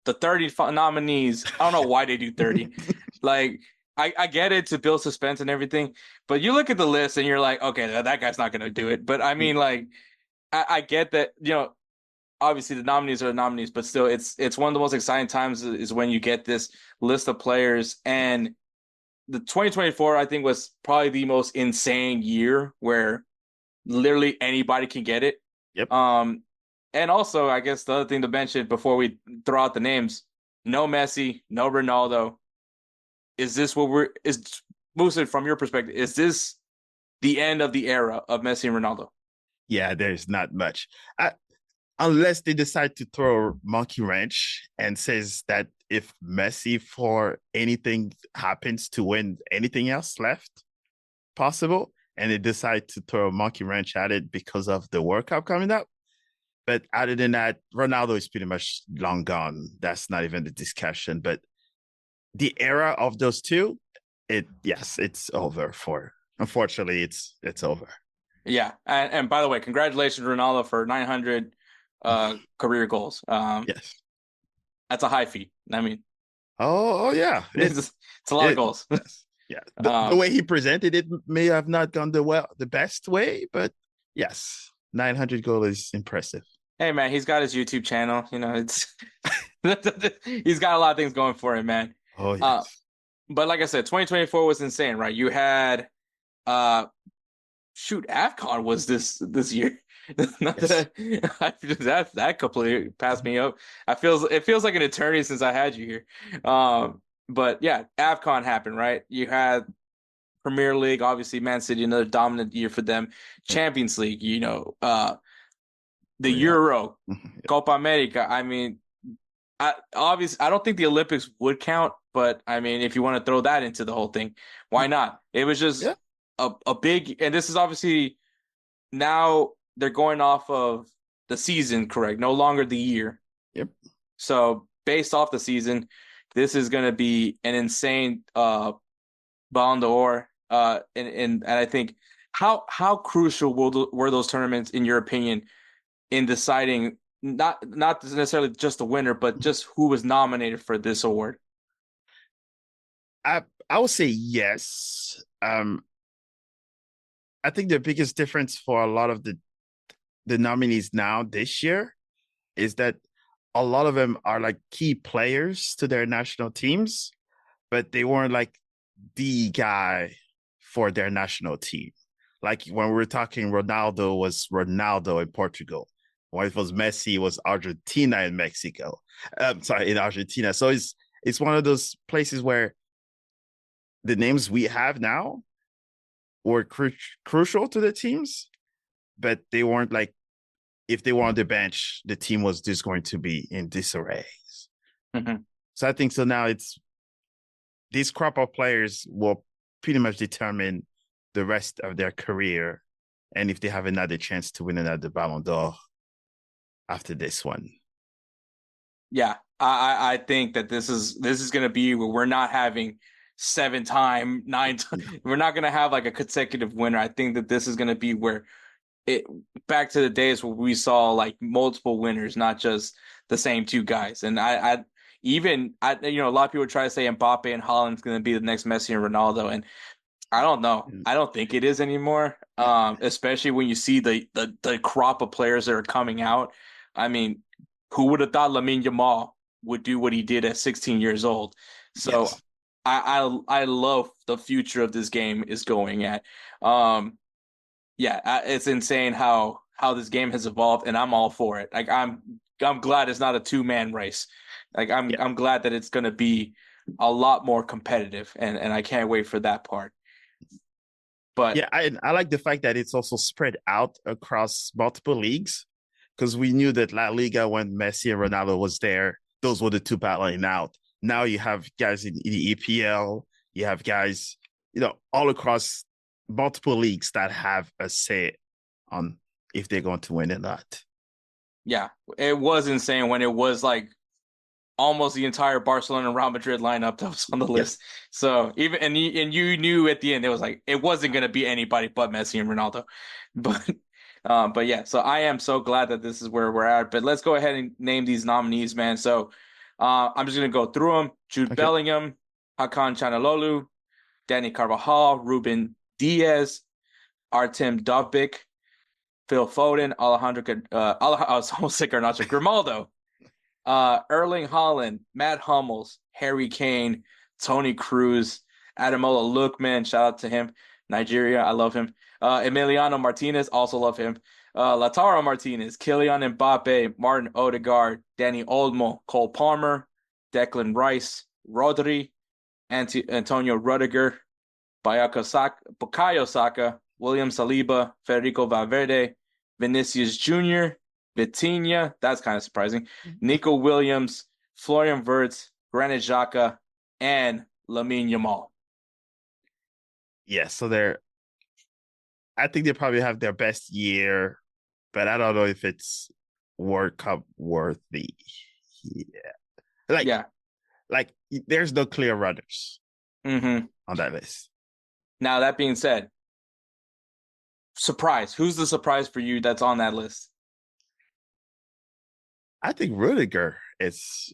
the 30 nominees. I don't know why they do 30. Like, I get it to build suspense and everything, but you look at the list and you're like, okay, that guy's not gonna do it. But I mean, like, I get that, obviously the nominees are the nominees, but still, it's one of the most exciting times is when you get this list of players. And the 2024, I think, was probably the most insane year where literally anybody can get it. Yep. And also, I guess the other thing to mention before we throw out the names, no Messi, no Ronaldo. Is this what is Musa, from your perspective, is this the end of the era of Messi and Ronaldo? Yeah, there's not much. Unless they decide to throw a monkey wrench and says that if Messi for anything happens to win anything else left possible, and they decide to throw a monkey wrench at it because of the World Cup coming up. But other than that, Ronaldo is pretty much long gone. That's not even the discussion. But the era of those two, it's over for. Unfortunately, it's over. Yeah, and by the way, congratulations, Ronaldo, for 900 career goals. Yes. That's a high feat. I mean, Oh yeah. it's a lot of It goals. yes. Yeah. The way he presented it may have not gone the best way, but yes, 900 goal is impressive. Hey man, he's got his YouTube channel. It's he's got a lot of things going for him, man. Oh Uh, yes. but like I said, 2024 was insane, right? You had uh shoot, AFCON was this year. Not Yes. that that completely passed me up. It feels like an eternity since I had you here. But yeah, AFCON happened, right? You had Premier League, obviously Man City, another dominant year for them. Yep. Champions League, the Real. Euro, Copa America. I mean, I don't think the Olympics would count, but I mean, if you want to throw that into the whole thing, why not? It was just Yeah. a big, and this is obviously now they're going off of the season, correct? No longer the year. Yep. So based off the season, this is going to be an insane Ballon d'Or. And I think how crucial were those tournaments in your opinion in deciding not necessarily just the winner, but just who was nominated for this award? I would say yes. I think the biggest difference for a lot of the nominees now this year is that a lot of them are like key players to their national teams, but they weren't like the guy for their national team. Like when we were talking, Ronaldo was Ronaldo in Portugal. When it was Messi, it was Argentina and Mexico. Sorry, in Argentina. So it's one of those places where the names we have now were crucial to the teams, but they weren't like if they were on the bench, the team was just going to be in disarray. Mm-hmm. So I think so now it's this crop of players will pretty much determine the rest of their career and if they have another chance to win another Ballon d'Or after this one. Yeah, I think that this is going to be where we're not having 7 time, 9 time. We're not going to have like a consecutive winner. I think that this is going to be where it back to the days where we saw like multiple winners, not just the same two guys. And a lot of people try to say Mbappe and Haaland's going to be the next Messi and Ronaldo, and I don't know. I don't think it is anymore. Especially when you see the crop of players that are coming out. I mean, who would have thought Lamine Yamal would do what he did at 16 years old? So Yes. I love the future of this game is going at. Yeah, it's insane how this game has evolved, and I'm all for it. Like I'm glad it's not a two-man race. Like Yeah. I'm glad that it's going to be a lot more competitive, and I can't wait for that part. But Yeah, I like the fact that it's also spread out across multiple leagues because we knew that La Liga when Messi and Ronaldo was there, those were the two battling out. Now you have guys in the EPL, you have guys, all across multiple leagues that have a say on if they're going to win or not. yeah, it was insane when it was like almost the entire Barcelona and Real Madrid lineup that was on the Yep. list. So even you knew at the end it was like it wasn't going to be anybody but Messi and Ronaldo. But yeah, so I am so glad that this is where we're at. But let's go ahead and name these nominees, man. So I'm just gonna go through them. Jude Okay. Bellingham, Hakan Çalhanoğlu, Danny Carvajal, Ruben Diaz, Artem Dovbyk, Phil Foden, I was almost sick Garnacho, Grimaldo, Erling Haaland, Matt Hummels, Harry Kane, Tony Cruz, Ademola Lookman, shout out to him, Nigeria, I love him. Emiliano Martinez, also love him. Lautaro Martinez, Kylian Mbappe, Martin Odegaard, Danny Olmo, Cole Palmer, Declan Rice, Rodri, Antonio Rudiger, Bukayo Saka, William Saliba, Federico Valverde, Vinicius Jr., Vitinha, that's kind of surprising, Nico Williams, Florian Wirtz, Granit Xhaka, and Lamine Yamal. Yeah, so I think they probably have their best year, but I don't know if it's World Cup worthy. Yeah. Like Yeah. like there's no clear runners Mm-hmm. on that list. Now, that being said, surprise. Who's the surprise for you that's on that list? I think Rudiger is,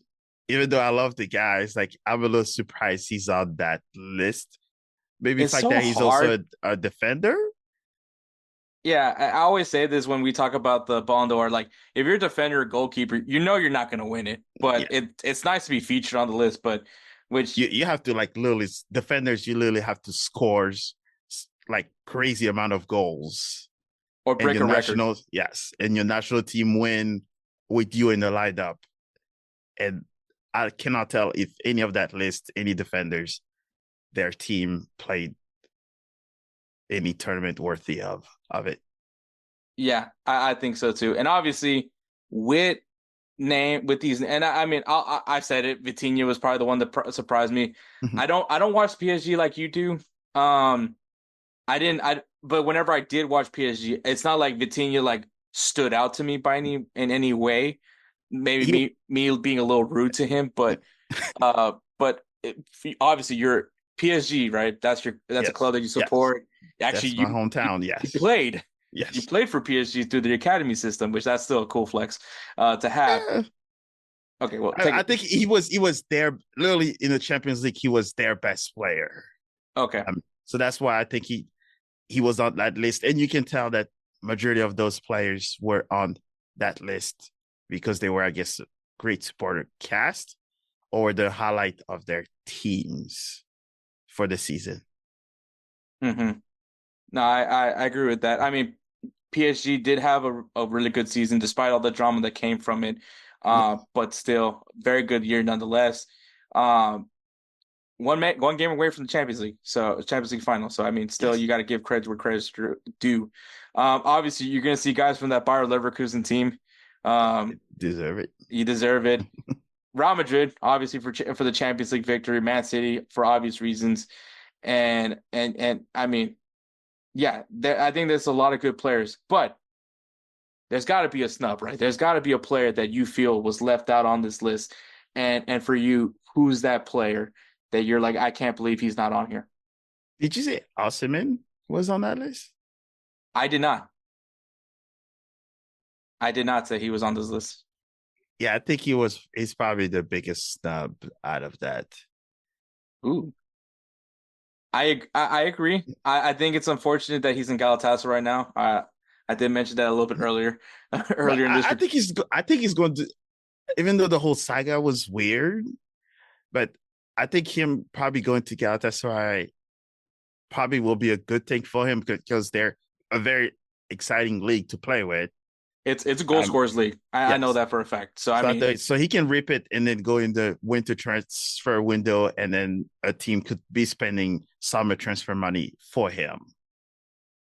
even though I love the guy, it's like I'm a little surprised he's on that list. Maybe the It's fact so that he's also hard. a defender. Yeah, I always say this when we talk about the Ballon d'Or. Like, if you're a defender or goalkeeper, you know you're not going to win it. But Yeah. it's nice to be featured on the list. But which You have to like literally defenders, you literally have to score like crazy amount of goals. or And break your a record. national, yes, and your national team win with you in the lineup. And I cannot tell if any of that list, any defenders, their team played any tournament worthy of it. Yeah, I think so too. And obviously, with with these, and I mean, I said it. Vitinha was probably the one that surprised me. Mhm. I don't watch PSG like you do. I didn't. But whenever I did watch PSG, it's not like Vitinha like stood out to me by in any way. Maybe He, me being a little rude to him, but obviously you're PSG, right? That's a yes, club that you yes, support. Actually, that's my hometown. you Yes, played you yes. played for PSG through the academy system, which that's still a cool flex to have. Eh, Okay, well, take I it. think he was there literally in the Champions League. He was their best player. Okay, So that's why I think he was on that list, and you can tell that majority of those players were on that list because they were, I guess, great supporter cast or the highlight of their teams for the season. hmm No, I agree with that. I mean, PSG did have a really good season despite all the drama that came from it. Yeah, But still, very good year nonetheless. Um, one game away from the Champions League, so Champions League final. So I mean, still yes, you got to give credit where credit's due. Obviously you're gonna see guys from that Bayer Leverkusen team. Um, deserve it. you deserve it. Real Madrid, obviously for the Champions League victory. Man City for obvious reasons, and I mean, yeah, I think there's a lot of good players, but there's got to be a snub, right? There's got to be a player that you feel was left out on this list, and for you, who's that player that you're like, I can't believe he's not on here? Did you say Osimhen was on that list? I did not. I did not say he was on this list. Yeah, I think he was. He's probably the biggest snub out of that. Ooh, I agree. I think it's unfortunate that he's in Galatasaray right now. I did mention that a little bit earlier, But earlier in this. I think he's. I think he's going to. Even though the whole saga was weird, but I think him probably going to Galatasaray probably will be a good thing for him because they're a very exciting league to play with. It's a goal scorers league. I know Yes. that for a fact. So I So I mean, thought, so he can rip it and then go in the winter transfer window, and then a team could be spending summer transfer money for him.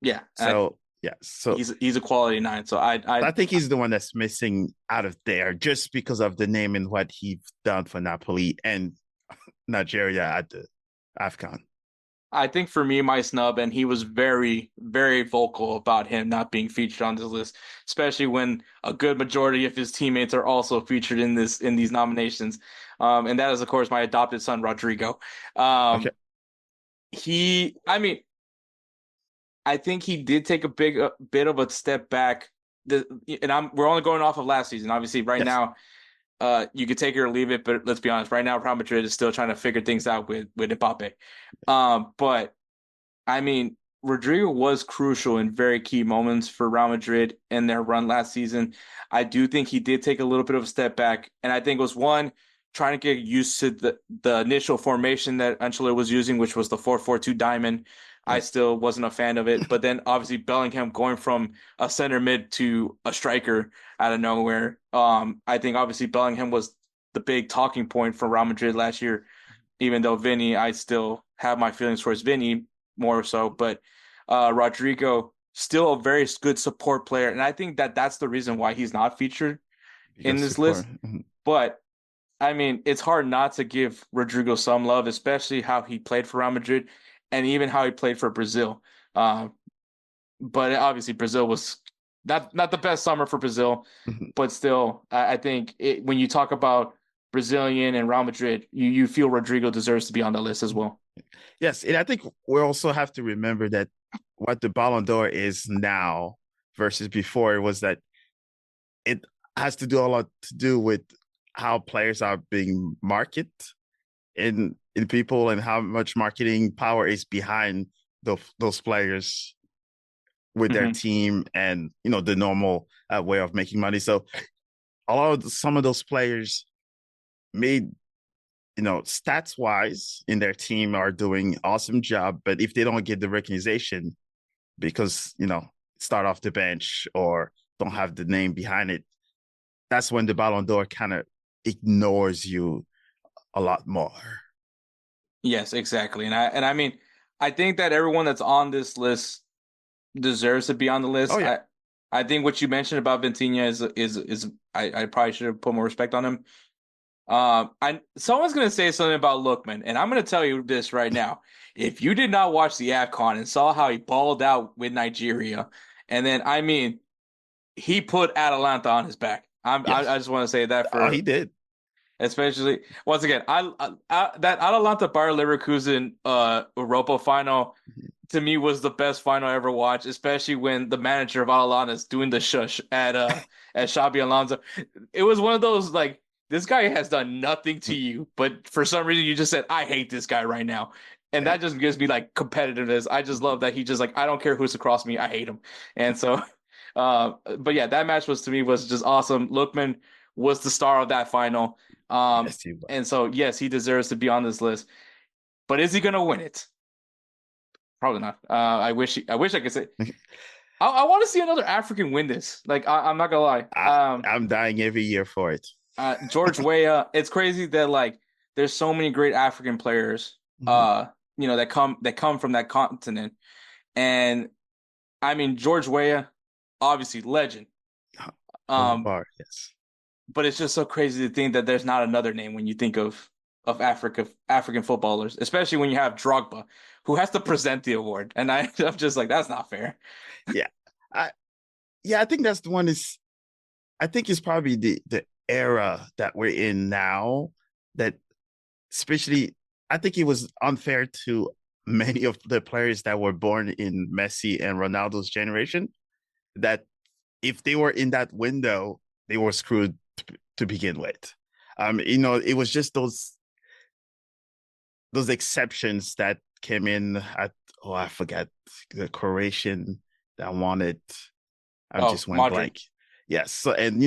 yeah, So yeah, so he's a quality nine. So I think he's the one that's missing out of there just because of the name and what he's done for Napoli and Nigeria at the AFCON. I think for me, my snub, and he was very, very vocal about him not being featured on this list, especially when a good majority of his teammates are also featured in these nominations. And that is, of course, my adopted son, Rodrigo. Okay. Um, I mean, I think he did take a big bit of a step back. We're only going off of last season. Obviously, right Yes. now, you could take it or leave it, but let's be honest, right now Real Madrid is still trying to figure things out with Mbappe. But I mean, Rodrigo was crucial in very key moments for Real Madrid in their run last season. I do think he did take a little bit of a step back, and I think it was one trying to get used to the initial formation that Ancelotti was using, which was the 4-4-2 diamond. I Yeah. still wasn't a fan of it, but then obviously Bellingham going from a center mid to a striker out of nowhere. I think obviously Bellingham was the big talking point for Real Madrid last year, even though Vinny, I still have my feelings towards Vinny more so, but Rodrigo still a very good support player, and I think that that's the reason why he's not featured in Because this support. list. But I mean, it's hard not to give Rodrigo some love, especially how he played for Real Madrid and even how he played for Brazil. Uh, but obviously, Brazil was not the best summer for Brazil, but still, I think when you talk about Brazilian and Real Madrid, you feel Rodrigo deserves to be on the list as well. Yes, and I think we also have to remember that what the Ballon d'Or is now versus before was that it has to do a lot to do with how players are being marketed in people and how much marketing power is behind those players with their Hmm. team and the normal way of making money. So a lot of some of those players made stats wise in their team are doing awesome job, but if they don't get the recognition because start off the bench or don't have the name behind it, that's when the Ballon d'Or kind of ignores you a lot more. Yes, exactly. And I mean, I think that everyone that's on this list deserves to be on the Oh list. yeah. I think what you mentioned about Vitinha is I probably should have put more respect on him. I someone's gonna say something about Lookman, and I'm gonna tell you this right now. If you did not watch the AFCON and saw how he balled out with Nigeria, and then I mean he put Atalanta on his back. I Yes. just want to say that Oh, he for did. especially once again, that Atalanta Bayer Leverkusen Europa final to me was the best final I ever watched, especially when the manager of Atalanta is doing the shush at Xabi Alonso. It was one of those like this guy has done nothing to you, but for some reason you just said I hate this guy right now. And And that just gives me like competitiveness. I just love that he just like I don't care who's across me, I hate him. And so but yeah, that match was to me was just awesome. Lookman was the star of that final. yes, he was. And so yes, he deserves to be on this list. But is he gonna win it? Probably not. I wish I could say. I want to see another African win this. Like I'm not gonna lie. I'm dying every year for it. George Weah. It's crazy that like there's so many great African players. Mhm. That come from that continent, and I mean George Weah, obviously legend. Over Um, bar, yes. but it's just so crazy to think that there's not another name when you think of African footballers, especially when you have Drogba, who has to present the award, and I'm just like that's not fair. Yeah. I I think that's the one is I think it's probably the era that we're in now that especially I think it was unfair to many of the players that were born in Messi and Ronaldo's generation that if they were in that window, they were screwed to begin with. It was just those exceptions that came in at I forget the Croatian that wanted. I Oh, just went Modric. blank. Yes. So and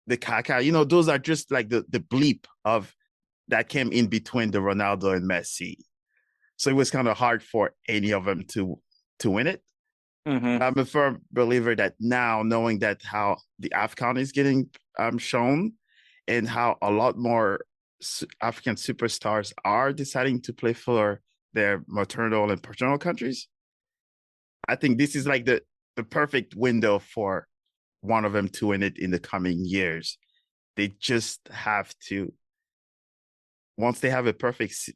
the Kaká, those are just like the bleep of that came in between the Ronaldo and Messi. So it was kind of hard for any of them to win it. Hmm. I'm a firm believer that now, knowing that how the AFCON is getting shown and how a lot more African superstars are deciding to play for their maternal and paternal countries, I think this is like the perfect window for one of them to win it in the coming years. They just have to, once they have a perfect,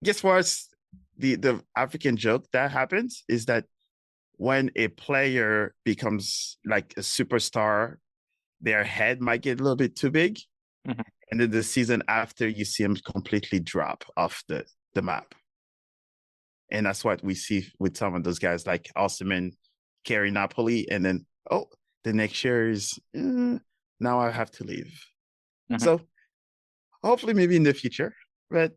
guess what's the African joke that happens is that when a player becomes like a superstar, their head might get a little bit too big. Hmm. And then the season after, you see them completely drop off the map. And that's what we see with some of those guys like Osimhen carry Napoli. And then, oh, the next year is now I have to leave. Mhm. So hopefully, maybe in the future, but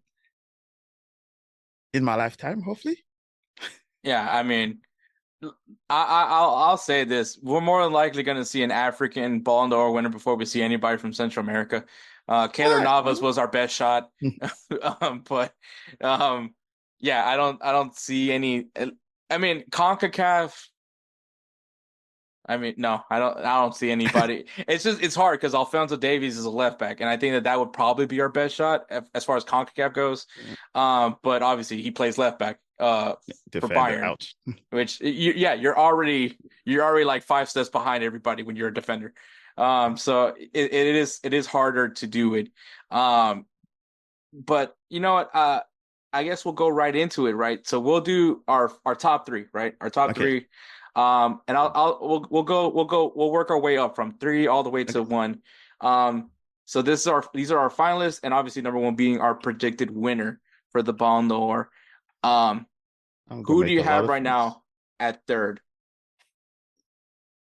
in my lifetime, hopefully. Yeah, I mean, I'll say this: we're more than likely going to see an African Ballon d'Or winner before we see anybody from Central America. Keylor What? Navas was our best shot, but um, yeah, I don't see any. I mean, CONCACAF. I mean, no, I don't see anybody. It's just it's hard because Alphonso Davies is a left back, and I think that that would probably be our best shot as far as CONCACAF goes. But obviously he plays left back for Defender Bayern, out. which yeah, you're already like 5 steps behind everybody when you're a defender. So it is harder to do it. Um, but you know what? I guess we'll go right into it, right? So we'll do our top three, right? Our top Okay. three. And we'll work our way up from three all the way to Okay. one. So these are our finalists, and obviously number one being our predicted winner for the Ballon d'Or. Um, I'm gonna who do make you a lot have of right friends. now at third?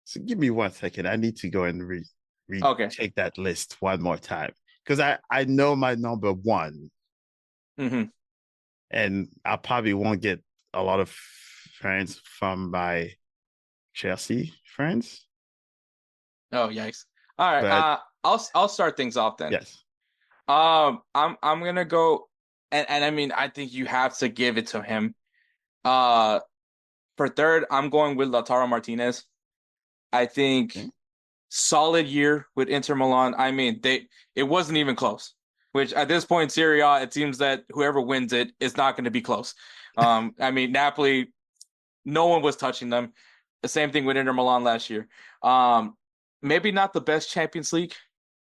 So give me 1 second. I need to go and Okay. retake that list one more time because I know my number one, Mm-hmm. and I probably won't get a lot of friends from my Chelsea friends. Oh, yikes. All right. But I'll start things off then. yes, I'm gonna go, and I mean I think you have to give it to him. Uh, for third, I'm going with Lautaro Martinez. I think okay. solid year with Inter Milan. I mean, it wasn't even close. Which at this point in Serie A, it seems that whoever wins it is not going to be close. I mean, Napoli, no one was touching them. The same thing with Inter Milan last year. Um, maybe not the best Champions League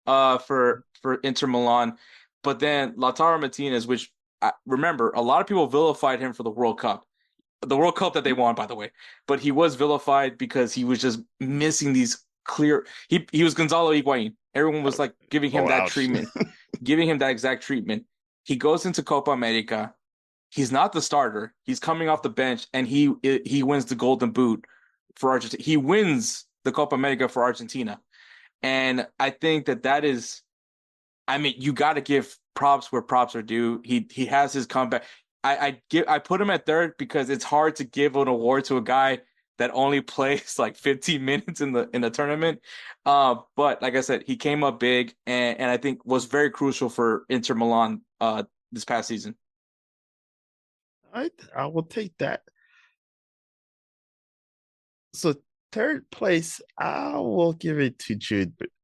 for Inter Milan, but then Lautaro Martinez, which remember a lot of people vilified him for the World Cup that they won, by the way. But he was vilified because he was just missing these clear. He was Gonzalo Higuain. Everyone was like giving him Oh, that ouch. treatment, giving him that exact treatment. He goes into Copa America. He's not the starter. He's coming off the bench, and he wins the Golden Boot for Argentina. He wins the Copa America for Argentina, and I think that that is. I mean, you got to give props where props are due. He has his comeback. I put him at third because it's hard to give an award to a guy that only plays like 15 minutes in the tournament. But like I said, he came up big and I think was very crucial for Inter Milan this past season. All right, I will take that. So third place, I will give it to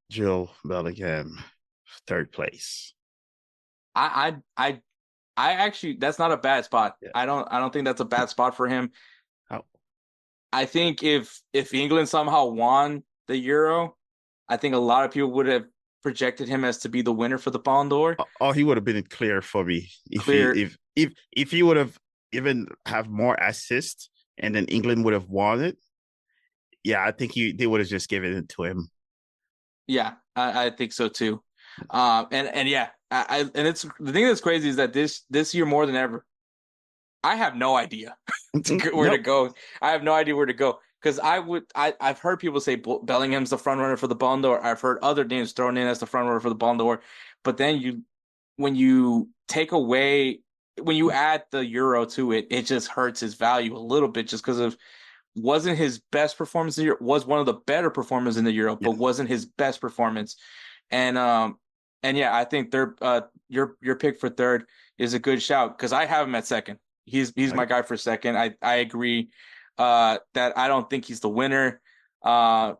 Jill Bellingham. Third place. I I I I actually that's not a bad spot. Yeah. I don't think that's a bad spot for him. How, I think if England somehow won the Euro, I think a lot of people would have projected him as to be the winner for the Ballon d'Or. oh, he would have been clear for me Clear, if he would have even have more assists and then England would have won it. Yeah, I think they would have just given it to him. yeah, I think so too. And yeah, and it's the thing that's crazy is that this year more than ever, I have no idea where to Nope. go. I have no idea where to go because I've heard people say Bellingham's the front runner for the Ballon d'Or. I've heard other names thrown in as the front runner for the Ballon d'Or, but then when you take away when you add the Euro to it, it just hurts his value a little bit just because of wasn't his best performance in the Euro, was one of the better performers in the Euro, Yeah. but wasn't his best performance. And yeah, I think your pick for third is a good shout because I have him at second. He's my Right. guy for second. I agree that I don't think he's the winner. Uh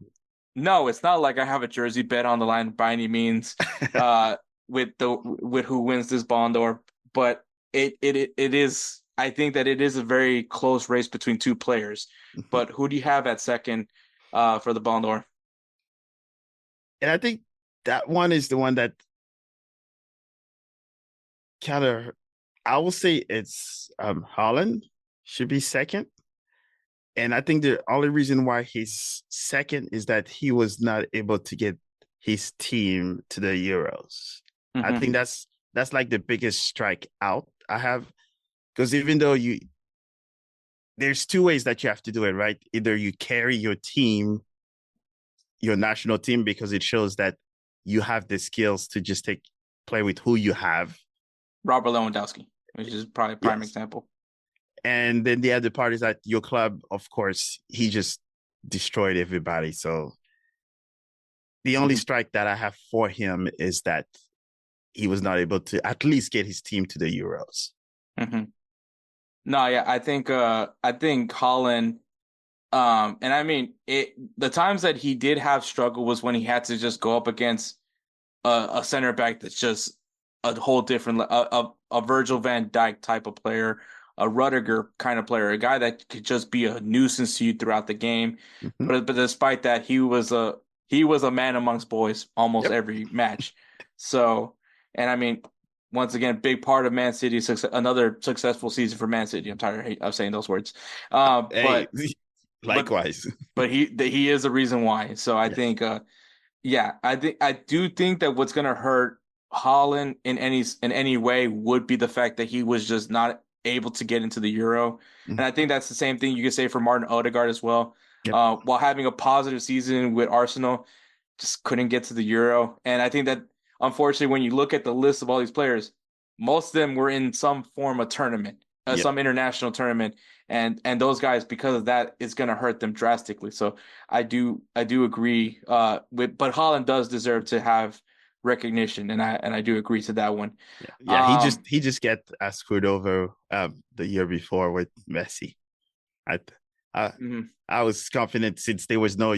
no, it's not like I have a jersey bet on the line by any means uh with who wins this Ballon d'Or, but it is I think that it is a very close race between two players. But who do you have at second for the Ballon d'Or? And I think that one is the one that kind of I will say it's Holland should be second. And I think the only reason why he's second is that he was not able to get his team to the Euros. I Hmm. think that's like the biggest strike out I have. Because even though there's two ways that you have to do it, right? Either you carry your team, your national team, because it shows that you have the skills to just play with who you have. Robert Lewandowski, which is probably a prime Yes. example. And then the other part is that your club, of course, he just destroyed everybody. So the only Mm-hmm. strike that I have for him is that he was not able to at least get his team to the Euros. Mm-hmm. No, yeah, I think Holland, and I mean the times that he did have struggle was when he had to just go up against a center back that's just a whole different a Virgil van Dijk type of player, a Rudiger kind of player, a guy that could just be a nuisance to you throughout the game. Mm-hmm. But despite that, he was a man amongst boys almost Yep. every match. So, and I mean, once again, big part of Man City's success, another successful season for Man City. I'm tired of saying those words. Hey, But likewise. but he is the reason why. So I Yes. think yeah, I do think that what's gonna hurt Holland in any way would be the fact that he was just not able to get into the Euro. Mm-hmm. And I think that's the same thing you could say for Martin Odegaard as well. Yep. While having a positive season with Arsenal, just couldn't get to the Euro. And I think that unfortunately, when you look at the list of all these players, most of them were in some form of tournament, Yep. some international tournament, and those guys because of that is going to hurt them drastically. So I do agree. But Holland does deserve to have recognition, and I do agree to that one. Yeah. Yeah. Um, He just get screwed over the year before with Messi. I I mhm. I was confident since there was no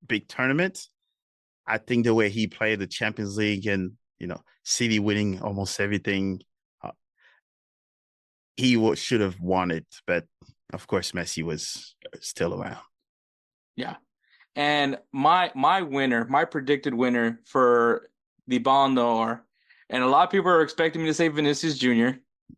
big tournament. I think the way he played the Champions League and City winning almost everything, uh, should have won it. But of course, Messi was still around. Yeah. And my winner, my predicted winner for the Ballon d'Or, and a lot of people are expecting me to say Vinicius Jr.,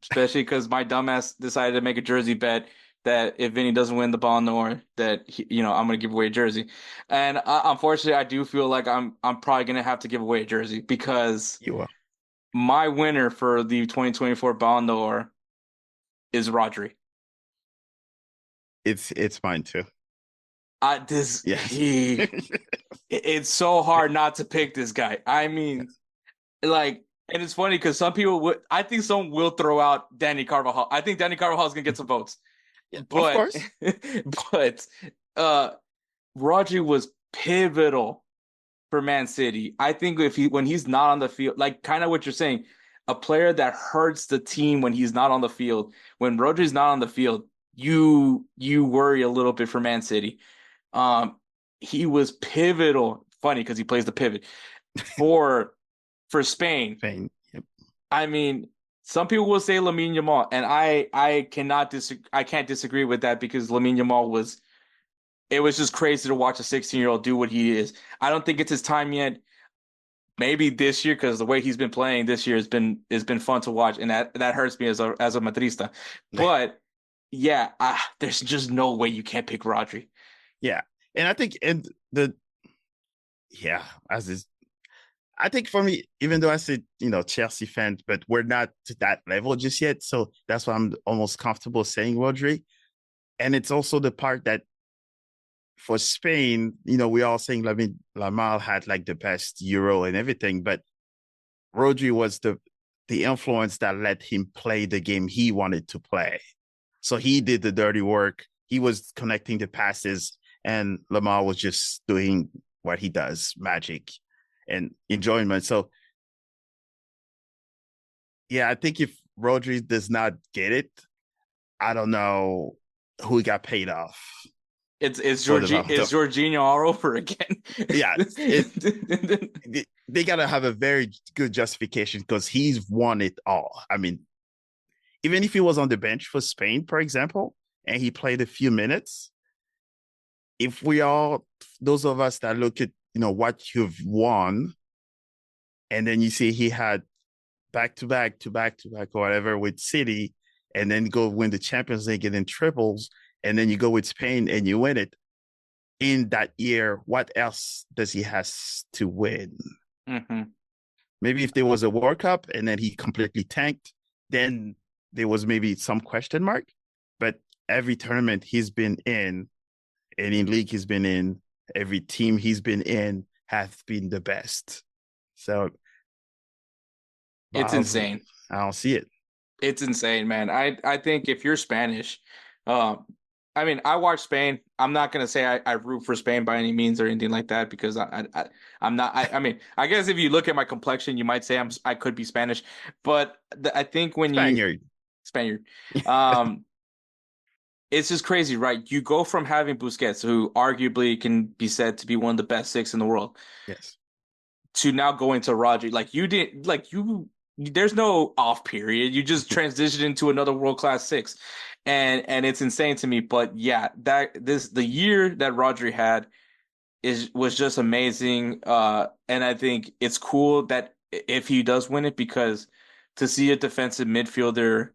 especially because my dumbass decided to make a jersey bet that if Vinny doesn't win the Ballon d'Or, that I'm gonna give away a jersey. And unfortunately, I do feel like I'm probably gonna have to give away a jersey because You are. my winner for the 2024 Ballon d'Or is Rodri. It's mine too. I this Yes. he It's so hard not to pick this guy. I mean, Yes. like, and it's funny because some people would, I think some will throw out Danny Carvajal. I think Danny Carvajal is gonna get some votes, Yeah, of but, course. but, uh, Rodri was pivotal for Man City. I think when he's not on the field, like kind of what you're saying, a player that hurts the team when he's not on the field. When Rodri's not on the field, you worry a little bit for Man City. Um, he was pivotal. Funny because he plays the pivot for for Spain. Spain. Yep. I mean, some people will say Lamine Yamal, and I cannot disagree. I can't disagree with that because Lamine Yamal was. It was just crazy to watch a 16-year-old do what he is. I don't think it's his time yet. Maybe this year because the way he's been playing this year has been fun to watch, and that hurts me as a Madrista. But yeah, there's just no way you can't pick Rodri. Yeah. And I think yeah, as is I think for me, even though I said, Chelsea fans, but we're not to that level just yet. So that's why I'm almost comfortable saying Rodri. And it's also the part that for Spain, we're all saying Lamal had like the best Euro and everything, but Rodri was the influence that let him play the game he wanted to play. So he did the dirty work. He was connecting the passes, and Lamar was just doing what he does, magic and enjoyment. So yeah, I think if Rodri does not get it, I don't know who got paid off for the It's Ballon. Jorginho all over again. Yeah, they gotta have a very good justification because he's won it all. I mean, even if he was on the bench for Spain, for example, and he played a few minutes, if we all those of us that look at what you've won, and then you see he had back to back to back to back or whatever with City, and then go win the Champions League and then triples, and then you go with Spain and you win it in that year. What else does he has to win? Mm-hmm. Maybe if there was a World Cup and then he completely tanked, then there was maybe some question mark. But every tournament he's been in, any league he's been in, every team he's been in has been the best. So It's insane. I don't see it. It's insane, man. I think if you're Spanish, um, I mean, I watch Spain. I'm not gonna say I root for Spain by any means or anything like that because I'm not. I mean, I guess if you look at my complexion, you might say I could be Spanish, but I think when you Spaniard. Spaniard, um, it's just crazy, right? You go from having Busquets, who arguably can be said to be one of the best six in the world, Yes. to now going to Rodri. Like you did, like you. There's no off period. You just transitioned into another world class six, and it's insane to me. But yeah, the year that Rodri had was just amazing. And I think it's cool that if he does win it, because to see a defensive midfielder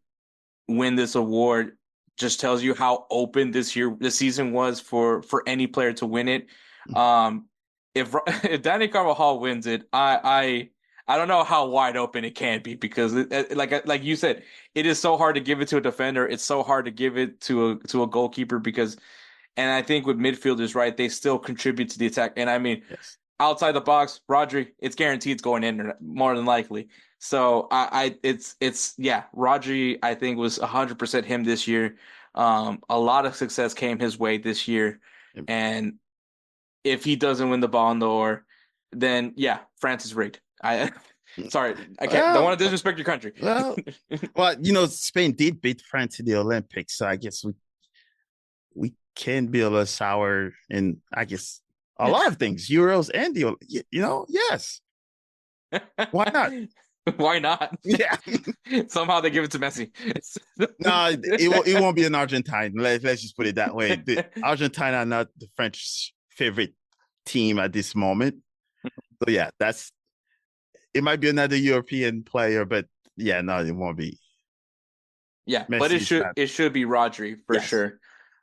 win this award just tells you how open this season was for any player to win it. Um, if if Danny Carvajal wins it, I don't know how wide open it can be because like you said, it is so hard to give it to a defender. It's so hard to give it to a goalkeeper because, and I think with midfielders, right, they still contribute to the attack. And I mean, Yes. outside the box, Rodri, it's guaranteed it's going in more than likely. So it's yeah, Rodri I think was 100% him this year. A lot of success came his way this year, and if he doesn't win the Ballon d'Or, then yeah, France is rigged. I sorry, I can't. Don't Well, want to disrespect your country. well, Spain did beat France in the Olympics, so I guess we can be a little sour in, I guess, a lot of things, Euros and yes. Why not? Why not? Yeah. Somehow they give it to Messi. No, it won't be an Argentine. Let's just put it that way. The Argentina are not the French favorite team at this moment. So yeah, it might be another European player, but yeah, no, it won't be. Yeah, but Messi is not. it should be Rodri for Yes. sure.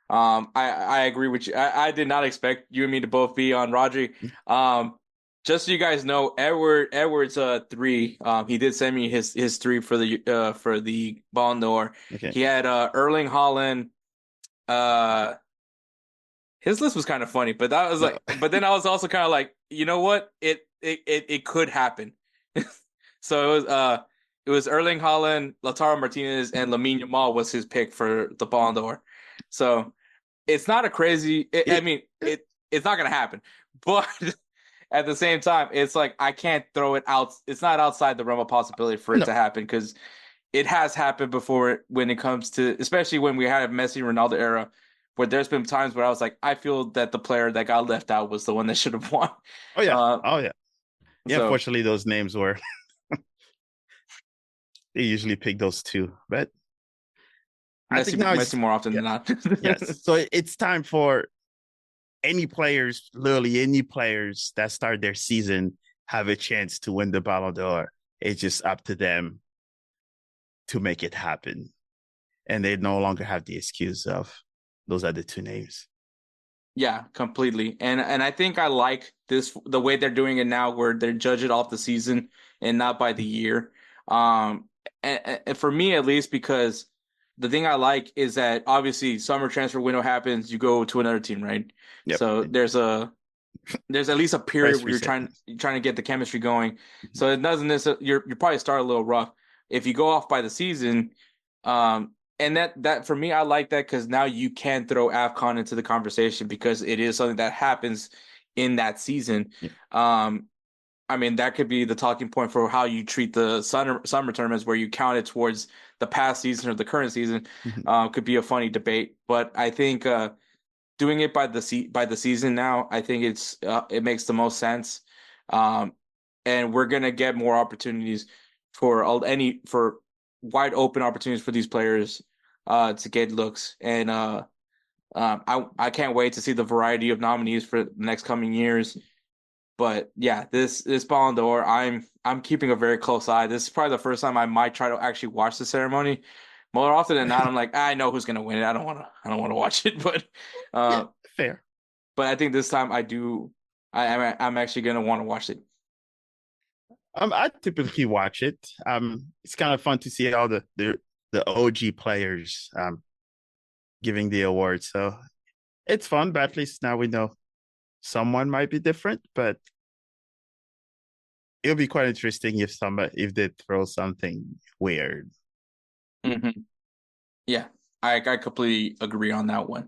I agree with you. I did not expect you and me to both be on Rodri. Just so you guys know, Edwards three. He did send me his three for the Ballon d'Or. Okay. He had Erling Haaland. Uh, his list was kind of funny, but that was No. like, but then I was also kind of like, you know what? It could happen. So it was Erling Haaland, Lautaro Martinez, and Lamine Yamal was his pick for the Ballon d'Or. So it's not a crazy. I It, mean, it's not gonna happen, but at the same time, it's like I can't throw it out. It's not outside the realm of possibility for it no. to happen because it has happened before when it comes to, especially when we had a Messi Ronaldo era, where there's been times where I was like, I feel that the player that got left out was the one that should have won. Oh yeah. Uh, Oh yeah. Yeah. so Unfortunately, those names were they usually pick those two, but I think now Messi more often yeah, than not. yes. So it's time for literally any players that start their season have a chance to win the Ballon d'Or. It's just up to them to make it happen. And they no longer have the excuse of those are the two names. Yeah, completely. And I think I like the way they're doing it now where they judge it off the season and not by the year. And for me at least, because the thing I like is that obviously summer transfer window happens, you go to another team, right? Yep. So there's at least a period Price where reset. you're trying to get the chemistry going. So it doesn't necessarily you probably start a little rough. If you go off by the season, and that for me, I like that because now you can throw AFCON into the conversation because it is something that happens in that season. Yeah. I mean, that could be the talking point for how you treat the summer tournaments, where you count it towards the past season or the current season. Could be a funny debate, but I think doing it by the season now, I think it makes the most sense. Um, and we're gonna get more opportunities for wide open opportunities for these players to get looks. And I can't wait to see the variety of nominees for the next coming years. But yeah, this Ballon d'Or, I'm keeping a very close eye. This is probably the first time I might try to actually watch the ceremony. More often than not, I'm like, I know who's gonna win it. I don't wanna watch it, Yeah, uh, fair. but I think this time I do. I'm actually gonna want to watch it. I typically watch it. It's kind of fun to see all the OG players giving the award. So it's fun, but at least now we know someone might be different. But it'll be quite interesting if they throw something weird. Hmm. Yeah, I completely agree on that one.